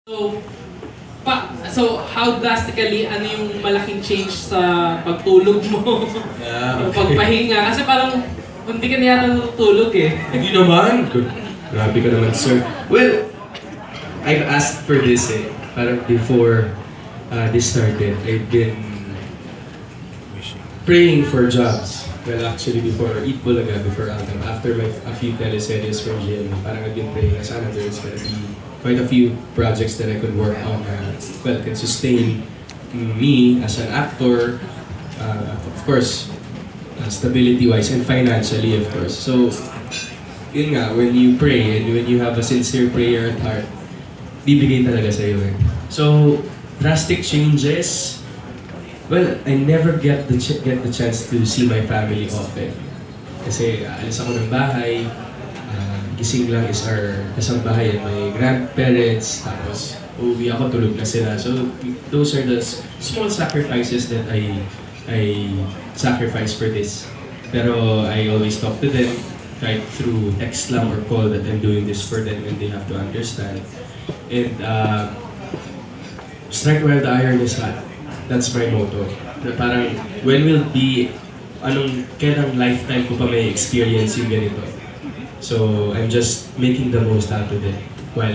So, so how drastically, ano yung malaking change sa pagtulog mo? Yung pagpahinga? Kasi parang, hindi ka na yata natutulog eh. Hindi naman. Grabe ka naman, sir. Well, I've asked for this Parang before this started, I've been praying for jobs. Well, actually before Eat Bulaga, before Altam, after a few teleseries from GMA, parang I've been praying na sana there's gonna be quite a few projects that I could work on can sustain me as an actor, of course, stability-wise and financially, of course. So, yun nga, when you pray and when you have a sincere prayer at heart, bibigay talaga sa'yo eh. So, drastic changes. Well, I never get the chance to see my family often. Kasi alis ako ng bahay, gising lang is our kasambahay and my grandparents, tapos uuwi ako, tulog na sila. So, those are the small sacrifices that I sacrifice for this. Pero I always talk to them, right, through text lang or call that I'm doing this for them and they have to understand. And strike while the iron is hot. That's my motto. Na parang, when will be, kailang lifetime ko pa may experience yung ganito. So, I'm just making the most out of it.